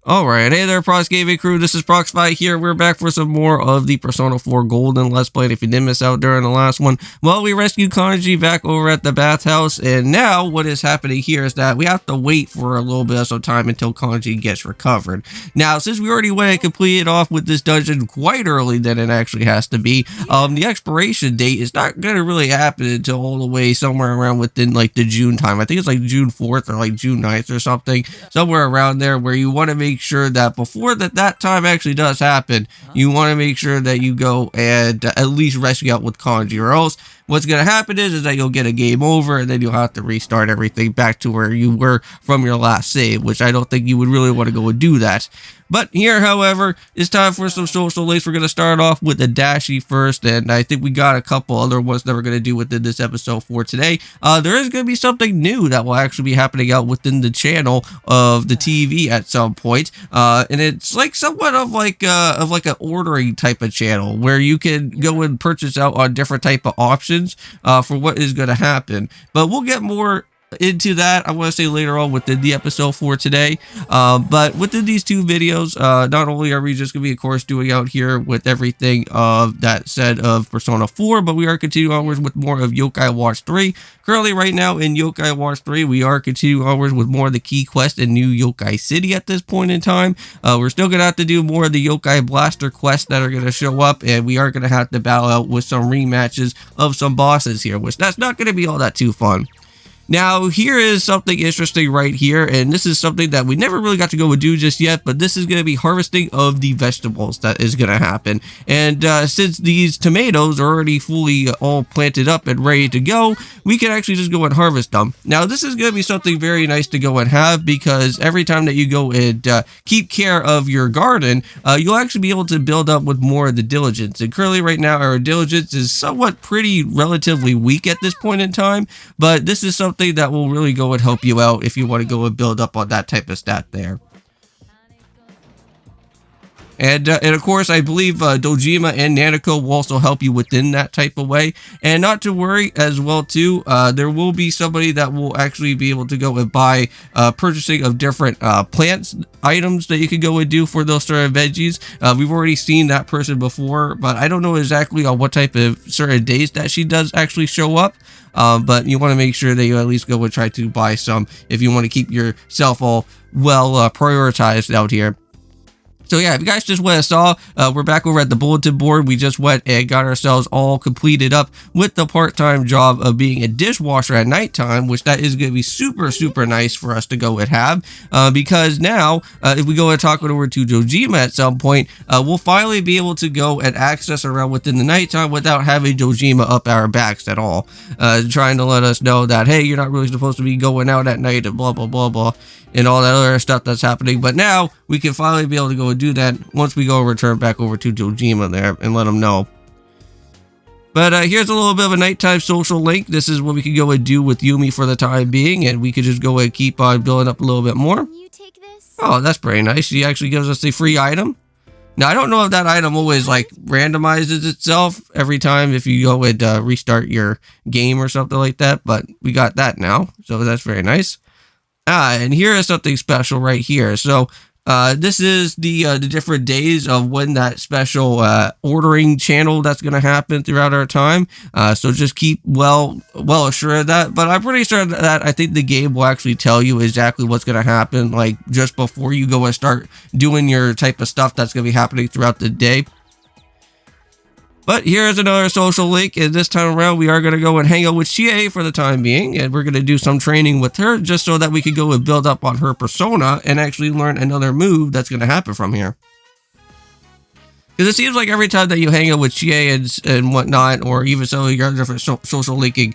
Alright, hey there Prox Gaming Crew, this is Proxify here. We're back for some more of the Persona 4 Golden Let's Play. If you did miss out during the last one, well, we rescued Kanji back over at the bathhouse, and now what is happening here is that we have to wait for a little bit of some time until Kanji gets recovered. Now, since we already went and completed off with this dungeon quite early than it actually has to be, the expiration date is not going to really happen until all the way somewhere around within like the June time. I think it's like June 4th or like June 9th or something, somewhere around there, where you want to make sure that before that time actually does happen, you want to make sure that you go and at least rescue out with Kanji, or else what's going to happen is that you'll get a game over and then you'll have to restart everything back to where you were from your last save, which I don't think you would really want to go and do that. But here, however, it's time for some social links. We're going to start off with the Dashi first, and I think we got a couple other ones that we're going to do within this episode for today. There is going to be something new that will actually be happening out within the channel of the TV at some point, and it's like somewhat of like an ordering type of channel where you can go and purchase out on different type of options for what is going to happen. But we'll get more into that, I want to say, later on within the episode for today. But within these two videos, not only are we just going to be, of course, doing out here with everything of that said of Persona 4, but we are continuing onwards with more of Yokai Watch 3. Currently, right now in Yokai Watch 3, we are continuing onwards with more of the key quest in New Yokai City at this point in time. We're still going to have to do more of the Yokai Blaster quests that are going to show up, and we are going to have to battle out with some rematches of some bosses here, which that's not going to be all that too fun. Now, here is something interesting right here, and this is something that we never really got to go and do just yet, but this is going to be harvesting of the vegetables that is going to happen. And since these tomatoes are already fully all planted up and ready to go, we can actually just go and harvest them. Now, this is going to be something very nice to go and have, because every time that you go and keep care of your garden, you'll actually be able to build up with more of the diligence. And currently right now, our diligence is somewhat pretty relatively weak at this point in time, but this is something that will really go and help you out if you want to go and build up on that type of stat there. And of course, I believe Dojima and Nanako will also help you within that type of way. And not to worry as well too, there will be somebody that will actually be able to go and buy purchasing of different plants items that you can go and do for those sort of veggies. We've already seen that person before, but I don't know exactly on what type of certain days that she does actually show up. But you want to make sure that you at least go and try to buy some if you want to keep yourself all well prioritized out here. So yeah, if you guys just went and saw, we're back over at the bulletin board. We just went and got ourselves all completed up with the part-time job of being a dishwasher at nighttime, which that is going to be super, super nice for us to go and have. Because now, if we go and talk over to Dojima at some point, we'll finally be able to go and access around within the nighttime without having Dojima up our backs at all. Trying to let us know that, hey, you're not really supposed to be going out at night and blah, blah, blah, blah, and all that other stuff that's happening. But now we can finally be able to go and do that once we go and return back over to Dojima there and let them know. But here's a little bit of a nighttime social link. This is what we can go and do with Yumi for the time being, and we could just go and keep on building up a little bit more. You take this? Oh, that's pretty nice. She actually gives us a free item. Now, I don't know if that item always like randomizes itself every time if you go and restart your game or something like that, but we got that now, so that's very nice. And here is something special right here. So this is the different days of when that special ordering channel that's going to happen throughout our time. So just keep well assured of that. But I'm pretty sure that I think the game will actually tell you exactly what's going to happen, like just before you go and start doing your type of stuff that's going to be happening throughout the day. But here's another social link, and this time around we are going to go and hang out with Chie for the time being, and we're going to do some training with her just so that we can go and build up on her persona and actually learn another move that's going to happen from here. Because it seems like every time that you hang out with Chie and whatnot, or even some of your different social linking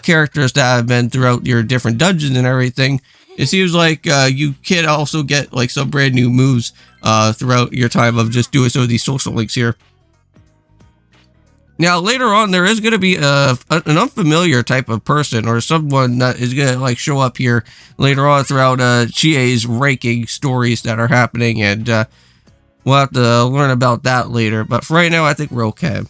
characters that have been throughout your different dungeons and everything, it seems like you can also get like some brand new moves throughout your time of just doing some of these social links here. Now, later on, there is going to be an unfamiliar type of person or someone that is going to like show up here later on throughout Chie's ranking stories that are happening, and we'll have to learn about that later. But for right now, I think we're okay.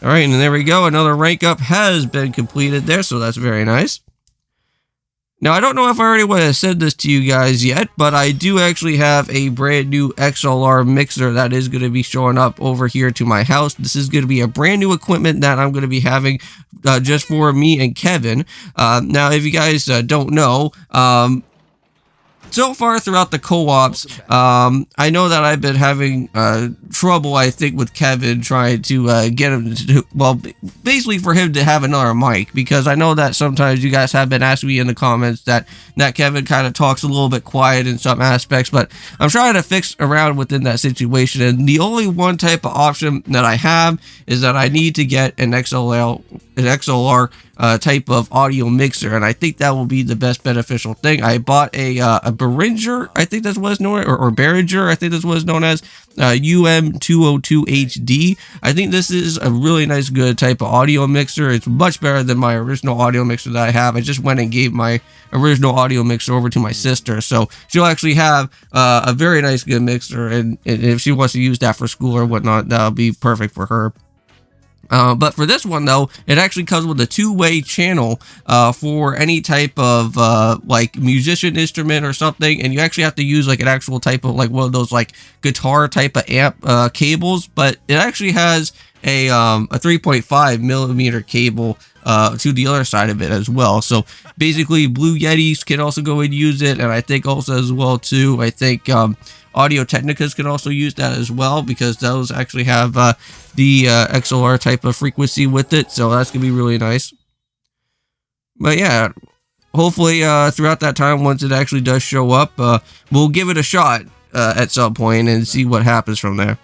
All right, and there we go. Another rank up has been completed there, so that's very nice. Now, I don't know if I already would have said this to you guys yet, but I do actually have a brand new XLR mixer that is going to be showing up over here to my house. This is going to be a brand new equipment that I'm going to be having just for me and Kevin. Now, if you guys don't know, so far throughout the co-ops, I know that I've been having trouble, I think, with Kevin trying to get him to, well, basically for him to have another mic, because I know that sometimes you guys have been asking me in the comments that Kevin kind of talks a little bit quiet in some aspects, but I'm trying to fix around within that situation, and the only one type of option that I have is that I need to get an XLR type of audio mixer, and I think that will be the best beneficial thing. I bought a Behringer, I think that's what it's known, or Behringer, I think that's what it's known as, UM202HD. I think this is a really nice, good type of audio mixer. It's much better than my original audio mixer that I have. I just went and gave my original audio mixer over to my sister, so she'll actually have a very nice, good mixer, and if she wants to use that for school or whatnot, that'll be perfect for her. But for this one, though, it actually comes with a two-way channel for any type of like musician instrument or something, and you actually have to use like an actual type of like one of those like guitar type of amp cables, but it actually has a 3.5 millimeter cable to the other side of it as well. So basically Blue Yetis can also go and use it, and I think also as well too, I think Audio Technicas can also use that as well, because those actually have the XLR type of frequency with it, so that's gonna be really nice. But yeah, hopefully throughout that time, once it actually does show up, we'll give it a shot at some point and see what happens from there.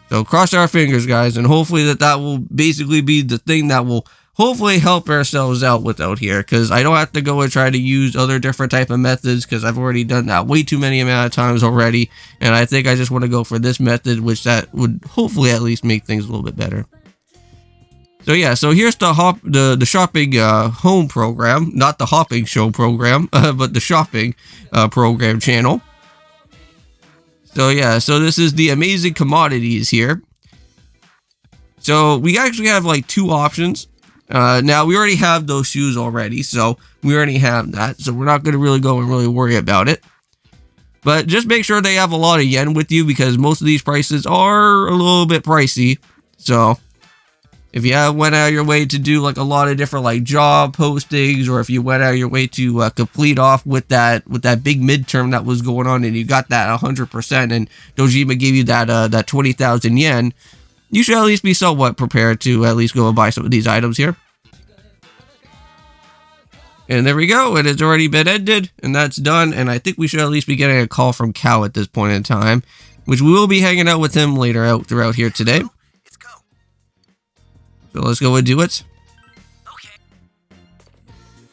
So cross our fingers, guys, and hopefully that will basically be the thing that will hopefully help ourselves out with out here, because I don't have to go and try to use other different type of methods, because I've already done that way too many amount of times already, and I think I just want to go for this method, which that would hopefully at least make things a little bit better. So yeah, so here's the shopping home program, not the hopping show program, but the shopping program channel. So yeah, so this is the amazing commodities here. So we actually have like two options. Now we already have those shoes already, so we already have that, so we're not going to really go and really worry about it. But just make sure they have a lot of yen with you, because most of these prices are a little bit pricey. So if you went out of your way to do like a lot of different like job postings, or if you went out of your way to complete off with that big midterm that was going on, and you got that 100%, and Dojima gave you that 20,000 yen, you should at least be somewhat prepared to at least go and buy some of these items here. And there we go, and it's already been ended, and that's done, and I think we should at least be getting a call from Cal at this point in time, which we will be hanging out with him later out throughout here today. So let's go and do it.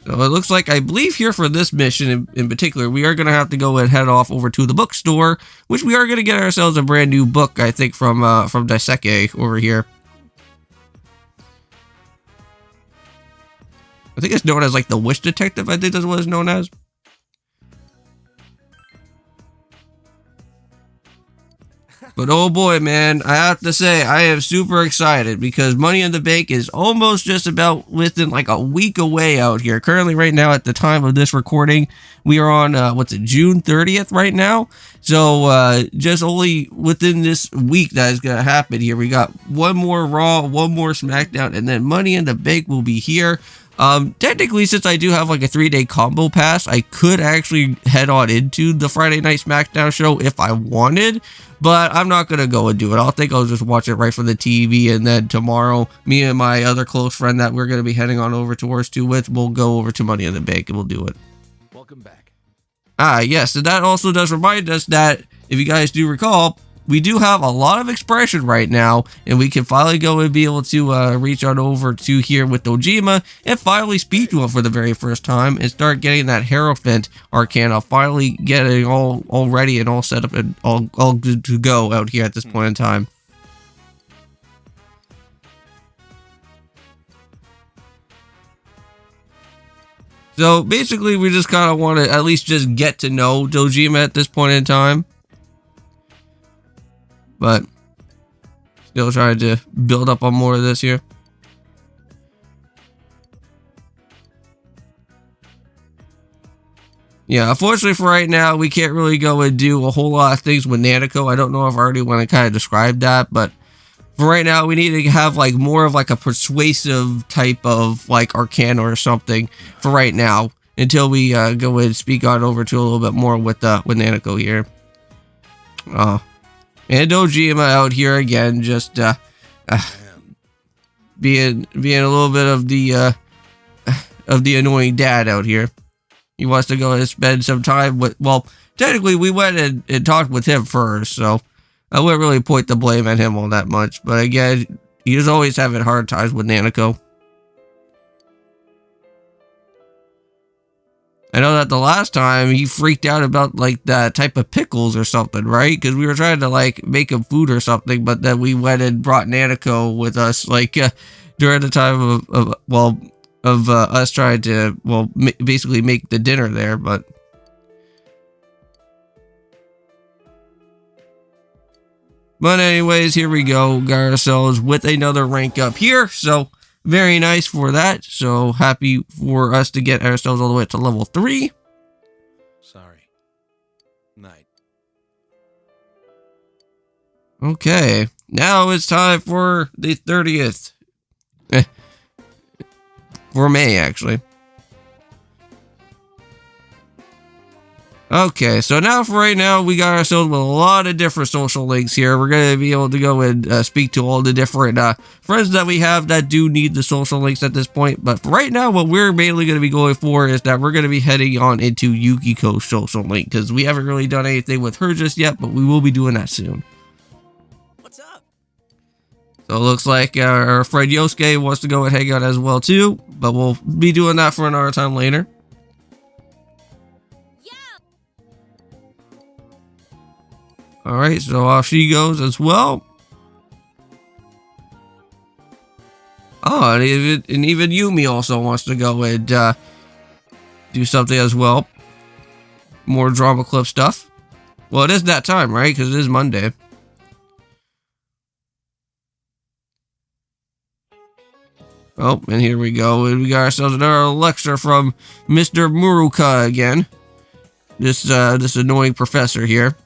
So it looks like, I believe here for this mission in particular, we are going to have to go and head off over to the bookstore, which we are going to get ourselves a brand new book, I think, from Daiseke over here. I think it's known as like the Wish Detective, I think that's what it's known as. But oh boy, man, I have to say, I am super excited, because Money in the Bank is almost just about within like a week away out here. Currently, right now, at the time of this recording, we are on, June 30th right now. So, just only within this week that is going to happen here. We got one more Raw, one more SmackDown, and then Money in the Bank will be here. Technically, since I do have like a 3-day combo pass, I could actually head on into the Friday Night SmackDown show if I wanted, but I'm not gonna go and do it. I think I'll just watch it right from the TV, and then tomorrow, me and my other close friend that we're gonna be heading on over towards with, we'll go over to Money in the Bank and we'll do it. Welcome back. Yes, and that also does remind us that, if you guys do recall, we do have a lot of expression right now, and we can finally go and be able to reach on over to here with Dojima and finally speak to him for the very first time and start getting that Hierophant Arcana finally getting all ready and all set up and all good to go out here at this point in time. So basically, we just kind of want to at least just get to know Dojima at this point in time. But still trying to build up on more of this here. Yeah, unfortunately for right now, we can't really go and do a whole lot of things with Nanako. I don't know if I already want to kind of describe that, but for right now, we need to have like more of like a persuasive type of like Arcana or something for right now until we go and speak on over to a little bit more with Nanako here. And Dojima out here again, just being a little bit of the annoying dad out here. He wants to go and spend some time with, well, technically we went and talked with him first, so I wouldn't really point the blame at him all that much. But again, he's always having hard times with Nanako. I know that the last time he freaked out about like that type of pickles or something, right? Because we were trying to like make him food or something, but then we went and brought Nanako with us, like during the time of us trying to, well, basically make the dinner there. But anyways, here we go. Got ourselves with another rank up here. So very nice for that. So happy for us to get ourselves all the way to level 3. Sorry. Night. Okay. Now it's time for the 30th. For May, actually. Okay, so now for right now, we got ourselves with a lot of different social links here. We're going to be able to go and speak to all the different friends that we have that do need the social links at this point. But for right now, what we're mainly going to be going for is that we're going to be heading on into Yukiko's social link, because we haven't really done anything with her just yet, but we will be doing that soon. What's up? So it looks like our friend Yosuke wants to go and hang out as well too, but we'll be doing that for another time later. Alright, so off she goes as well. Oh, and even Yumi also wants to go and do something as well. More drama clip stuff. Well, it is that time, right? Because it is Monday. Oh, and here we go. We got ourselves another lecture from Mr. Muruka again. This annoying professor here.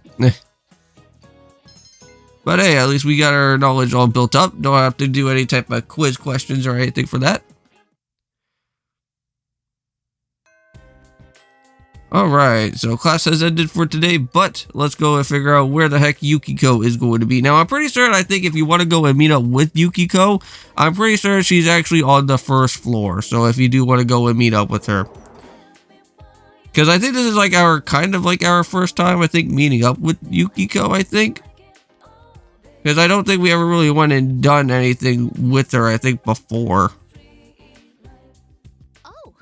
But hey, at least we got our knowledge all built up. Don't have to do any type of quiz questions or anything for that. Alright, so class has ended for today, but let's go and figure out where the heck Yukiko is going to be. Now, I'm pretty certain, I think if you want to go and meet up with Yukiko, I'm pretty sure she's actually on the first floor. So if you do want to go and meet up with her. Because I think this is like our, kind of like our first time, I think, meeting up with Yukiko, I think. Because I don't think we ever really went and done anything with her, I think, before. Oh.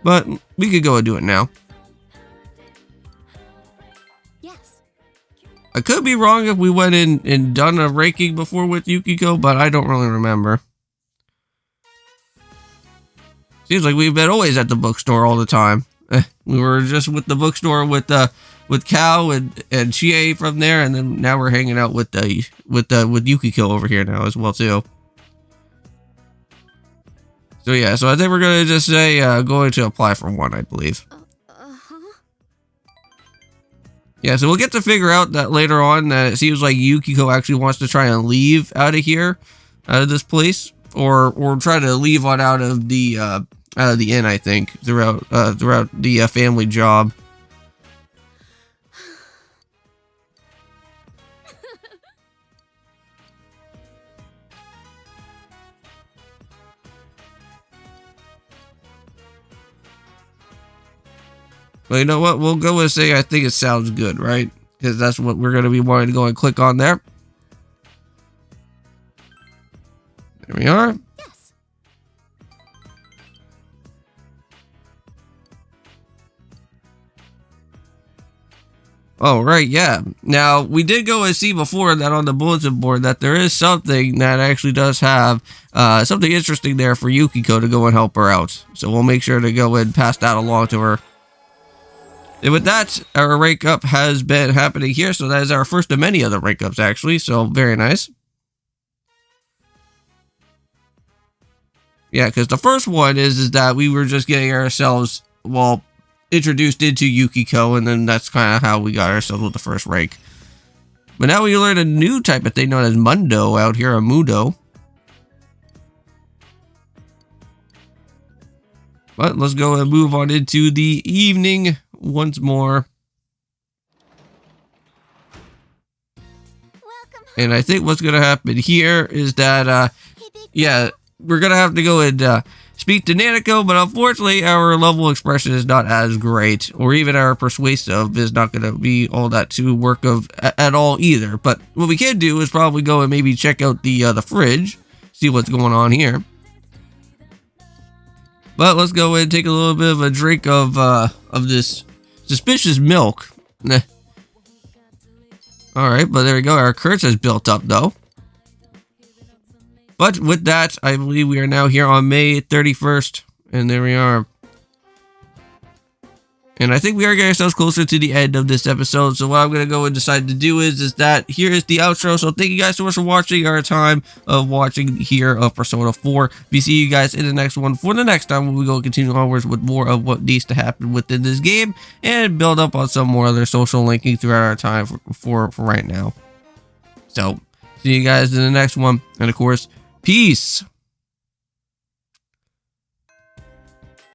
But we could go and do it now. Yes. I could be wrong if we went in and done a ranking before with Yukiko, but I don't really remember. Seems like we've been always at the bookstore all the time. We were just with the bookstore with Cal and Chie from there, and then now we're hanging out with Yukiko over here now as well too. So yeah, so I think we're gonna just say going to apply for one, I believe. Yeah, so we'll get to figure out that later on that it seems like Yukiko actually wants to try and leave out of here, out of this place, or try to leave on out of the inn, I think, throughout the family job. Well, you know what? We'll go and say I think it sounds good, right? Because that's what we're going to be wanting to go and click on there. There we are. Yes. Oh, right, yeah. Now, we did go and see before that on the bulletin board that there is something that actually does have something interesting there for Yukiko to go and help her out. So we'll make sure to go and pass that along to her. And with that, our rank up has been happening here. So that is our first of many other rank ups, actually. So very nice. Yeah, because the first one is that we were just getting ourselves, well, introduced into Yukiko, and then that's kind of how we got ourselves with the first rank. But now we learn a new type of thing known as Mundo out here, a Mudo. But let's go and move on into the evening once more. And I think what's going to happen here is that, yeah, we're going to have to go and speak to Nanako, but unfortunately our level expression is not as great, or even our persuasive is not going to be all that to work of at all either. But what we can do is probably go and maybe check out the fridge, see what's going on here. But let's go and take a little bit of a drink of this suspicious milk. Alright, but there we go. Our curse has built up, though. But with that, I believe we are now here on May 31st. And there we are. And I think we are getting ourselves closer to the end of this episode. So what I'm going to go and decide to do is that here is the outro. So thank you guys so much for watching our time of watching here of Persona 4. We see you guys in the next one for the next time when we go continue onwards with more of what needs to happen within this game and build up on some more other social linking throughout our time for right now. So see you guys in the next one. And of course, peace.